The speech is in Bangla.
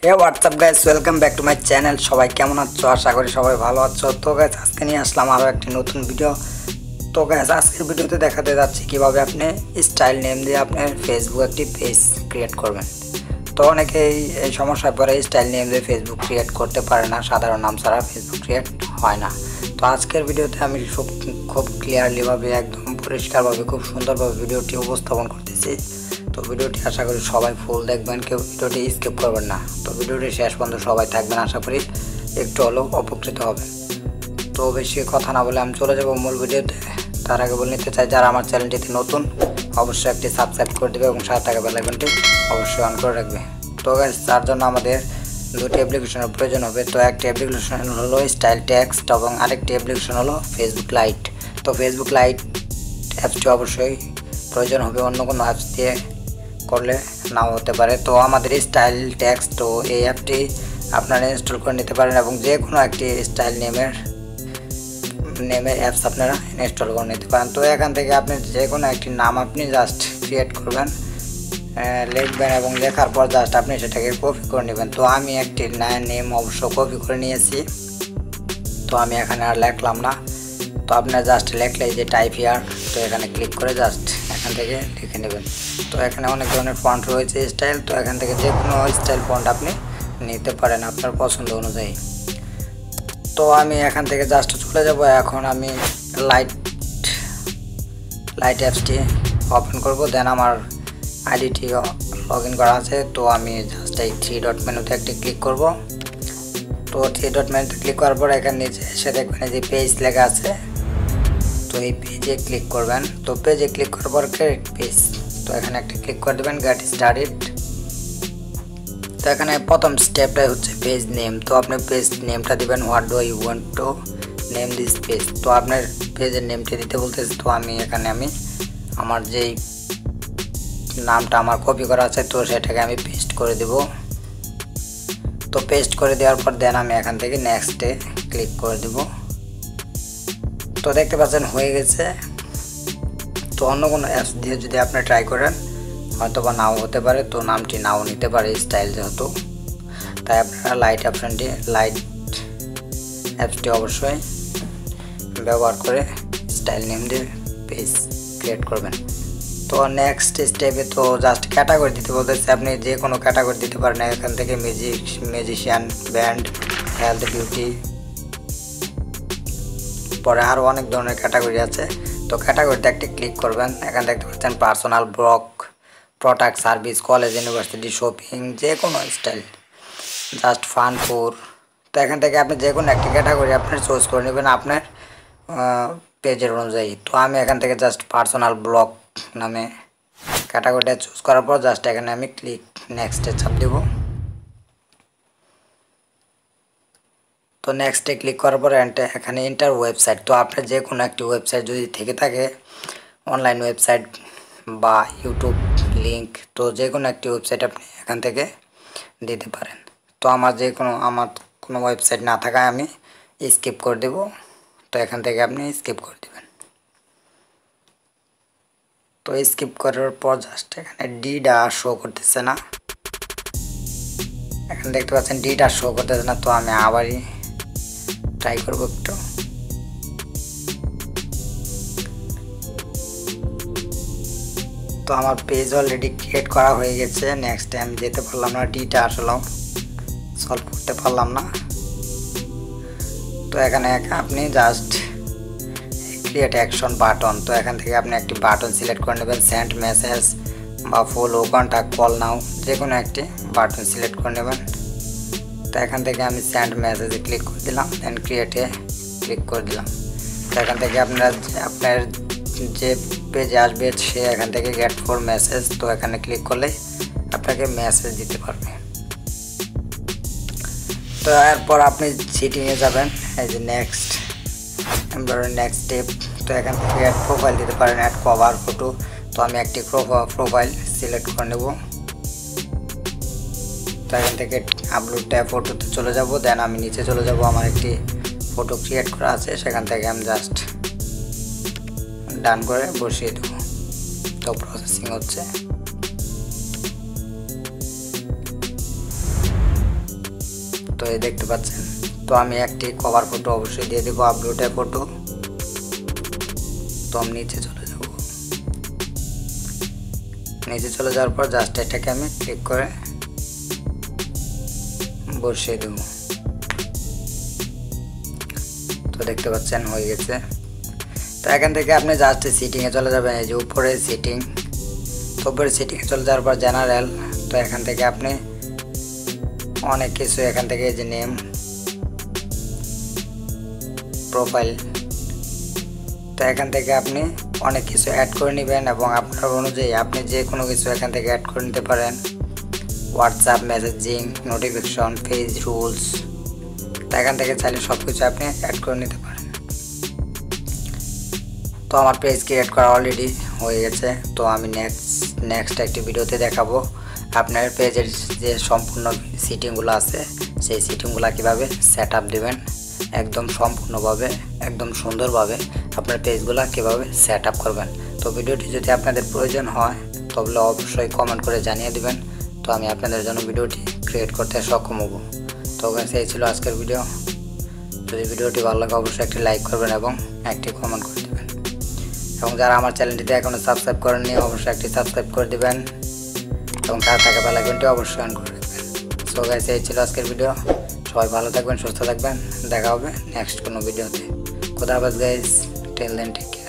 Hey what's up guys, welcome back to my channel. সবাই কেমন আছো? আশা করি সবাই ভালো আছো। তো গাইস, আজকে নিয়ে আসলাম আরও একটি নতুন ভিডিও। তো গাইস, আজকের ভিডিওতে দেখাতে যাচ্ছি কিভাবে আপনি স্টাইল নেম দিয়ে আপনার ফেসবুক একটি পেজ ক্রিয়েট করবেন। তো অনেকেই এই সমস্যায় পরে স্টাইল নেম দিয়ে ফেসবুক ক্রিয়েট করতে পারে না, সাধারণ নাম ছাড়া ফেসবুক ক্রিয়েট হয় না। তো আজকের ভিডিওতে আমি খুব ক্লিয়ারলিভাবে, একদম পরিষ্কারভাবে, খুব সুন্দরভাবে ভিডিওটি উপস্থাপন করতেছি। তো ভিডিওটি আশা করি সবাই ফুল দেখবেন, কেউ ভিডিওটি স্কিপ করবেন না। তো ভিডিওটি শেষ পর্যন্ত সবাই থাকবেন, আশা করি একটু হলেও উপকৃত হবেন। তো বেশি কথা না বলে আমি চলে যাব মূল ভিডিওতে। তার আগে বলে নিতে চাই, যারা আমার চ্যানেলটিতে নতুন অবশ্যই একটি সাবস্ক্রাইব করে দেবে এবং সাথে থাকা বেল আইকনটি অবশ্যই অন করে রাখবে। তো গাইস, তার জন্য আমাদের দুটি অ্যাপ্লিকেশনের প্রয়োজন হবে। তো একটি অ্যাপ্লিকেশন হলো স্টাইল টেক্সট এবং আরেকটি অ্যাপ্লিকেশন হলো ফেসবুক লাইট। তো ফেসবুক লাইট অ্যাপসটি অবশ্যই প্রয়োজন হবে, অন্য কোনো অ্যাপস দিয়ে করলে নাও হতে পারে। তো আমাদের স্টাইল টেক্সট, তো এই অ্যাপটি আপনারা ইনস্টল করে নিতে পারেন এবং যে কোনো একটি স্টাইল নেমের অ্যাপস আপনারা ইনস্টল করে নিতে পারেন। তো এখান থেকে আপনি যে কোনো একটি নাম আপনি জাস্ট ক্রিয়েট করবেন, লিখবেন এবং লেখার পর জাস্ট আপনি সেটাকে কপি করে নেবেন। তো আমি একটি নেম অবশ্য কপি করে নিয়েছি, তো আমি এখানে আর লিখলাম না। তো আপনার জাস্ট লেখলেই যে টাইপ হিয়ার, তো এখানে ক্লিক করে জাস্ট এখান থেকে লিখে নেবেন। তো এখানে অনেক ধরনের ফন্ট রয়েছে স্টাইল, তো এখান থেকে যে কোনো স্টাইল ফন্ট আপনি নিতে পারেন আপনার পছন্দ অনুযায়ী। তো আমি এখান থেকে জাস্ট চলে যাব। এখন আমি লাইট অ্যাপসটি ওপেন করব, দেন আমার আইডিটি লগ ইন করা আছে। তো আমি জাস্ট এই 3 ডট মেনুতে একটি ক্লিক করব। তো 3 ডট মেনুতে ক্লিক করার পর এখানে নিচে এসে দেখবেন যে পেজ লেখা আছে, তো এই পেজে ক্লিক করবেন। তো পেজে ক্লিক করার পর ক্রিয়েট পেজ, তো এখানে একটা ক্লিক করে দেবেন, গেট স্টার্টেড। তো এখানে প্রথম স্টেপটাই হচ্ছে পেজ নেম। তো আপনি পেজ নেমটা দিবেন, what do you want to name this page. তো আপনার পেজের নেমটি দিতে বলতেছি। তো আমি এখানে আমার যেই নামটা আমার কপি করা আছে, তো সেটাকে আমি পেস্ট করে দেব। তো পেস্ট করে দেওয়ার পর দেন আমি এখান থেকে নেক্সটে ক্লিক করে দেব। তো দেখতে পাচ্ছেন হয়ে গেছে। তো অন্য কোনো অ্যাপস দিয়ে যদি আপনি ট্রাই করেন হয়তো বা নাও হতে পারে, তো নামটি নাও নিতে পারে স্টাইল যেহেতু। তাই আপনারা লাইট অ্যাপসটি অবশ্যই ব্যবহার করে স্টাইল নেম দিয়ে পেজ ক্রিয়েট করবেন। তো নেক্সট স্টেপে তো জাস্ট ক্যাটাগরি দিতে বলতেছে, আপনি যে কোনো ক্যাটাগরি দিতে পারেন। এখান থেকে মিউজিশিয়ান, ব্যান্ড, হেলথ, বিউটি, পরে আরও অনেক ধরনের ক্যাটাগরি আছে। তো ক্যাটাগরিতে একটি ক্লিক করবেন। এখানে দেখতে পাচ্ছেন personal, blog, product, service, college, university, shopping, যে কোনো স্টাইল, জাস্ট ফান, ফোর। তো এখান থেকে আপনি যে কোনো একটি ক্যাটাগরি আপনার চুজ করে নেবেন আপনার পেজের অনুযায়ী। তো আমি এখান থেকে জাস্ট পার্সোনাল ব্লগ নামে ক্যাটাগরিটা চুজ করার পর জাস্ট এখানে আমি ক্লিক নেক্সটে চাপ দেব। তো নেক্সটে ক্লিক করার পর এখানে এন্টার ওয়েবসাইট। তো আপনার যে কোনো একটি ওয়েবসাইট যদি থেকে থাকে, অনলাইন ওয়েবসাইট বা ইউটিউব লিঙ্ক, তো যে কোনো একটি ওয়েবসাইট আপনি এখান থেকে দিতে পারেন। তো আমার কোনো ওয়েবসাইট না থাকায় আমি স্কিপ করে দেব। তো এখান থেকে আপনি স্কিপ করে দেবেন। তো স্কিপ করার পর জাস্ট এখানে ডিটা শো করতেছে না, এখানে দেখতে পাচ্ছেন ডিটা শো করতেছে না। তো আমি আবারই ট্রাই করবো একটু। তো আমার পেজ অলরেডি ক্রিয়েট করা হয়ে গেছে। নেক্সট টাইম যেতে পারলাম না, ডিটা আসলে সলভ করতে পারলাম না। তো এখানে আপনি জাস্ট ক্রিয়েট অ্যাকশন বাটন, তো এখান থেকে আপনি একটি বাটন সিলেক্ট করে নেবেন, সেন্ড মেসেজ বা ফলো, কন্ট্যাক্ট, কল নাও, যে কোনো একটি বাটন সিলেক্ট করে নেবেন। তো এখান থেকে আমি সেন্ড মেসেজে ক্লিক করে দিলাম, দেন ক্রিয়েটে ক্লিক করে দিলাম। তো এখান থেকে আপনার যে পেজে আসবে সে এখান থেকে গেট ফর মেসেজ, তো এখানে ক্লিক করলে আপনাকে মেসেজ দিতে পারবে। তো এরপর আপনি সিটিংয়ে যাবেন, এই যে নেক্সট স্টেপ। তো এখান থেকে অ্যাড প্রোফাইল দিতে পারেন, অ্যাড কভার ফটো। তো আমি একটি প্রোফাইল সিলেক্ট করে নেব। তো এখান থেকে আপলোড ট্যাব ফটোতে চলে যাব, দেন আমি নিচে চলে যাব, আমার একটি ফটো ক্রিয়েট করা আছে, সেখান থেকে আমি জাস্ট ডান করে বসিয়ে দেব। তো প্রসেসিং হচ্ছে। তো এই দেখতে পাচ্ছেন। তো আমি একটি কভার ফটো অবশ্যই দিয়ে দেবো, আপলোডে ফটো। তো আমি নিচে চলে যাব, নিচে চলে যাওয়ার পর জাস্ট এটাকে আমি ক্লিক করে বসিয়ে দেব। তো দেখতে পাচ্ছেন হয়ে গেছে। তো এখান থেকে আপনি জাস্ট সিটিংয়ে চলে যাবেন, এই যে উপরে সিটিং। তো উপরে সিটিংয়ে চলে যাওয়ার পর জেনারেল। তো এখান থেকে আপনি অনেক কিছু, এখান থেকে এই যে নেম, প্রোফাইল, তো এখান থেকে আপনি অনেক কিছু অ্যাড করে নেবেন এবং আপনার অনুযায়ী আপনি যে কোনো কিছু এখান থেকে অ্যাড করে নিতে পারেন। WhatsApp, messaging, notification, page rules, তো এখান থেকে চাইলে সব কিছু আপনি অ্যাড করে নিতে পারেন। তো আমার পেজ ক্রিয়েট করা অলরেডি হয়ে গেছে। তো আমি নেক্সট একটি ভিডিওতে দেখাবো আপনার পেজের যে সম্পূর্ণ সেটিংগুলো আছে সেই সেটিংগুলো কীভাবে সেট আপ দেবেন, একদম সম্পূর্ণভাবে একদম সুন্দরভাবে আপনার পেজগুলো কীভাবে সেট আপ করবেন। তো ভিডিওটি যদি আপনাদের প্রয়োজন হয় তবে অবশ্যই কমেন্ট করে জানিয়ে দেবেন। তো আমি আপনাদের জন্য ভিডিওটি ক্রিয়েট করতে সক্ষম হব। তো এই ছিল আজকের ভিডিও। যদি ভিডিওটি ভালো লাগে অবশ্যই একটি লাইক করবেন এবং একটি কমেন্ট করে দেবেন, এবং যারা আমার চ্যানেলটিতে এখনও সাবস্ক্রাইব করেননি অবশ্যই একটি সাবস্ক্রাইব করে দেবেন এবং তার থাকা বেল আইকনটি অবশ্যই অন করে দেবেন। সো গাইস, এই ছিল আজকের ভিডিও। সবাই ভালো থাকবেন, সুস্থ থাকবেন, দেখা হবে নেক্সট কোনো ভিডিওতে। খোদা হাফেজ guys, till then take care.